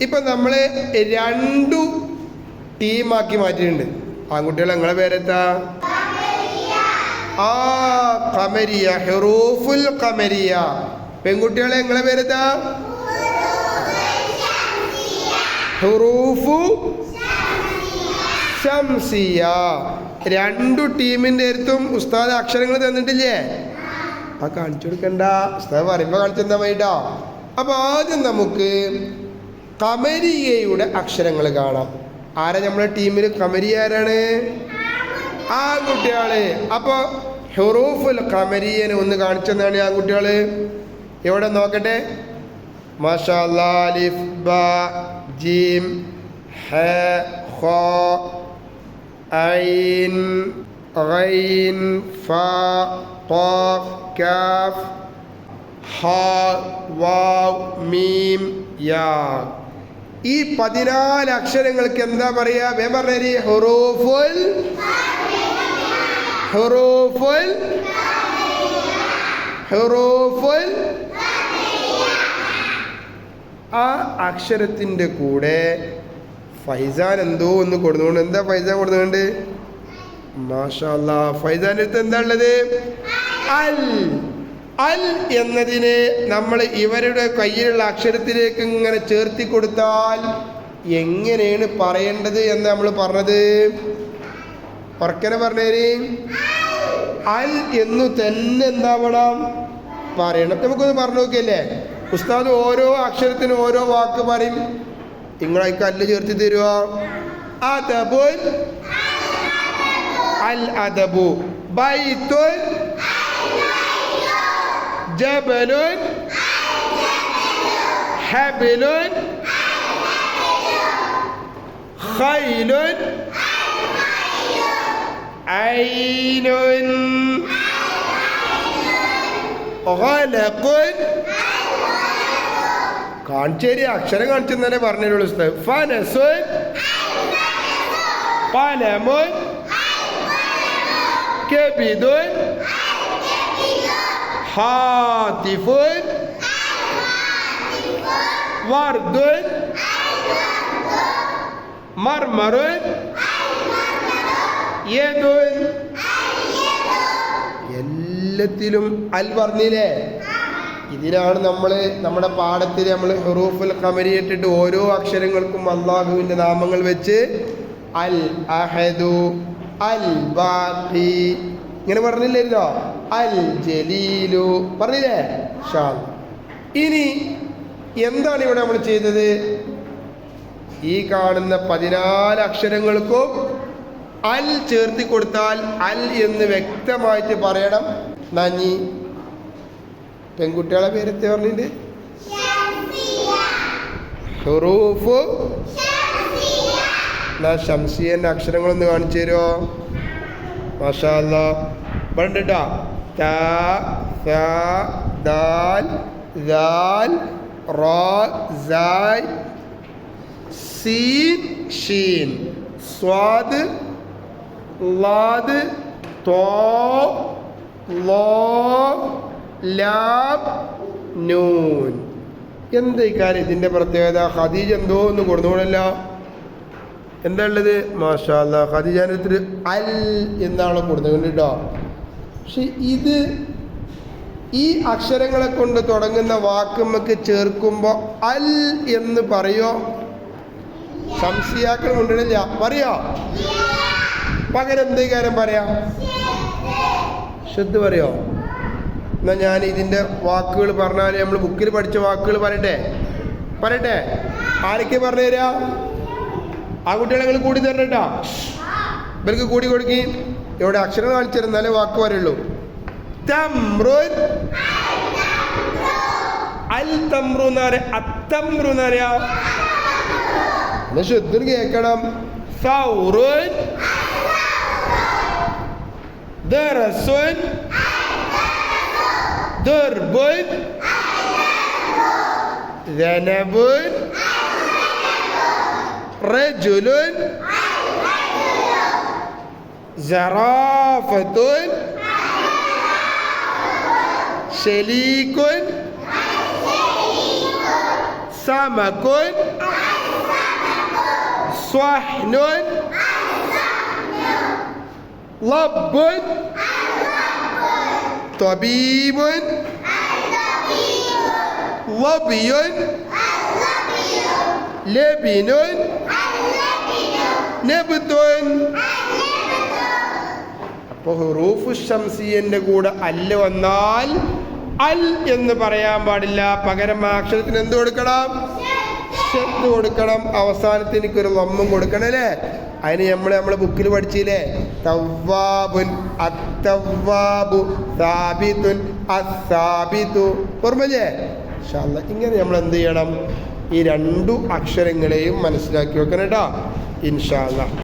ഇപ്പം നമ്മൾ 2 ടീമാക്കി മാറ്റിയിട്ടുണ്ട്. ആൺകുട്ടികൾ നിങ്ങളെ പേരെത്താ? ഖമരിയ, ഹുറൂഫുൽ ഖമരിയ. പെൺകുട്ടികളെ നിങ്ങളെ പേരെത്താ? ഹുറൂഫു ശംസിയ. 2 ടീമിൻ്റെ അടുത്തും ഉസ്താദ് അക്ഷരങ്ങൾ തന്നിട്ടില്ലേ? ആ കാണിച്ചു കൊടുക്കണ്ട, ഉസ്താദ് പറയുമ്പോൾ കാണിച്ചു തന്നാൽ മതിട്ടോ. അപ്പോൾ ആദ്യം നമുക്ക് ഖമരിയയുടെ അക്ഷരങ്ങൾ കാണാം. ആരാ നമ്മളെ ടീമിൽ ഖമരിയ? ആരാണ്? ആൺകുട്ടികള്. അപ്പോൾ ഹുറൂഫുൽ ഖമരിയനെ ഒന്ന് കാണിച്ചെന്നാണ് ആൺകുട്ടികള്. എവിടെ നോക്കട്ടെ? മാഷാ അല്ലാഹ്. അലിഫ്, ബ, ജീം, ഹ, ഖ, ഐൻ, ഗൈൻ, ഫ, ഖാഫ്, കാഫ്, ഹ, വാവ്, മീം, യാ. ഈ 14 അക്ഷരങ്ങൾക്ക് എന്താ പറയാ? പറഞ്ഞേ. ഹുറൂഫുൽ ഹുറൂഫുൽ ഹുറൂഫുൽ. ആ അക്ഷരത്തിൻ്റെ കൂടെ ഫൈസാൻ എന്തോ ഒന്ന് കൊടുന്നുകൊണ്ട്. എന്താ ഫൈസാൻ കൊടുന്നുകൊണ്ട്? മാഷാ അല്ലാഹ്. ഫൈസാൻ്റെ അടുത്ത് എന്താ ഉള്ളത്? അൽ. അൽ എന്നതിനെ നമ്മൾ ഇവരുടെ കയ്യിലുള്ള അക്ഷരത്തിലേക്ക് ഇങ്ങനെ ചേർത്തി കൊടുത്താൽ എങ്ങനെയാണ് പറയേണ്ടത് എന്ന് നമ്മൾ പറഞ്ഞത്? ഉറക്കനെ പറഞ്ഞേരി. അൽ എന്നു തന്നെ എന്താവണം? പറയണം. നമുക്കൊന്ന് പറഞ്ഞു നോക്കിയല്ലേ? ഉസ്താദ് ഓരോ അക്ഷരത്തിനും ഓരോ വാക്ക് പറയും. നിങ്ങളേക്ക് അല്ല് ചേർത്തി തരുക. അദബുൻ, അൽ അദബു. ബൈത്തുൻ, ജബലുൻ, ഹബലുൻ, ഖൈലുൻ, ഐനുൻ, ഗലഖുൻ. കാണിച്ചേരി അക്ഷരം കാണിച്ചെന്നെ പറഞ്ഞുള്ളൂ ഉസ്താദ്. ഫനസുൻ, ഖലമുൻ, കബിദുൻ, ഹാതിഫുൻ, വർദുൻ, മർമറുൻ, യദുൻ. എല്ലാത്തിലും അൽ പറഞ്ഞില്ലേ? ഇതിനാണ് നമ്മൾ നമ്മുടെ പാഠത്തിൽ നമ്മൾ ഹുറൂഫുൽ ഖമരിയ ഇട്ടിട്ട് ഓരോ അക്ഷരങ്ങൾക്കും അള്ളാഹുവിൻ്റെ നാമങ്ങൾ വെച്ച് അൽ അഹദു, അൽ ബാഖി ഇങ്ങനെ പറഞ്ഞില്ലല്ലോ? അൽ ജലീലു പറഞ്ഞില്ലേ? ഇനി എന്താണ് ഇവിടെ നമ്മൾ ചെയ്തത്? ഈ കാണുന്ന 14 അക്ഷരങ്ങൾക്കും അൽ ചേർത്തി കൊടുത്താൽ അൽ എന്ന് വ്യക്തമായിട്ട് പറയണം. നഞ്ഞി പെൺകുട്ടികളെ പേരെത്തി പറഞ്ഞിട്ട് ഹുറൂഫു ശംസിയൻ്റെ അക്ഷരങ്ങളൊന്ന് കാണിച്ചു തരുമോ? മാഷാ അല്ലാഹ്. പറഞ്ഞിട്ടാ ത, സ, ദാൽ, ദാൽ, റാ, സായ്, സീൻ, ഷീൻ, സ്വാദ്, ലാദ്, തോ, ലോ, ലാം, നൂൻ. എന്താ ഈ കാര്യം? ഇതിൻ്റെ പ്രത്യേകത ഖദീജ എന്തോ ഒന്ന് കൊടുത്തോളല്ല. എന്താ ഉള്ളത്? മാഷാ അല്ലാഹ്. ഖദീജാൻ്റെ അടുത്ത് അൽ എന്നാണ് കൊടുത്തത് കേട്ടോ. പക്ഷെ ഇത് ഈ അക്ഷരങ്ങളെ കൊണ്ട് തുടങ്ങുന്ന വാക്ക് നമുക്ക് ചേർക്കുമ്പോൾ അൽ എന്ന് പറയോ? സംശയാക്കൾ കൊണ്ടിടില്ല. പറയോ? പകരം എന്തേ കാര്യം പറയാം? ശ്രദ്ധ പറയോ? എന്നാൽ ഞാൻ ഇതിൻ്റെ വാക്കുകൾ പറഞ്ഞാൽ നമ്മൾ ബുക്കിൽ പഠിച്ച വാക്കുകൾ പറയട്ടെ. ആരൊക്കെ പറഞ്ഞു തരാ? ആ കുട്ടികളെ നിങ്ങൾ കൂടി തരട്ടോ. ഇവർക്ക് കൂടി കൊടുക്കി. ഇവിടെ അക്ഷരം കാണിച്ചു തരുന്നാലേ വാക്ക് പറയുള്ളൂ. തംറുൻ, അൽ തംറു എന്ന് പറയാ. അത്തംറു എന്ന് പറയാ. ശ്രദ്ധ കേൾക്കണം. സൗറുൻ, ദറസുൻ, ദർബുൻ, ذنبun, rajulun, zarafatun, shalikun, സമകുൻ സ്വഹ്നുൻ ലബ്ബുൻ തബീബുൻ ലബിയുൻ ലബിനുൻ നബ്തുൻ. അപ്പോൾ ഹുറൂഫു ശംസിയന്റെ കൂടെ അല്ല് വന്നാൽ അൽ എന്ന് പറയാൻ പാടില്ല. പകരം ആ അക്ഷരത്തിന് എന്ത് കൊടുക്കണം? ഷദ് കൊടുക്കണം. അവസാനത്തിന് എനിക്കൊരു ലമ്മും കൊടുക്കണം അല്ലേ? അതിന് നമ്മളെ ബുക്കിൽ പഠിച്ചില്ലേ? തവ്വാബുൻ അത്തവ്വാബു സാബിതുൻ അസാബിതു. ഓർമ്മല്ലേ? ഇൻഷാ അല്ലാഹ് ഇങ്ങനെ നമ്മൾ എന്ത് ചെയ്യണം? ഈ രണ്ടു അക്ഷരങ്ങളെയും മനസ്സിലാക്കി വെക്കണം കേട്ടോ. ഇൻഷാ അല്ലാഹ്.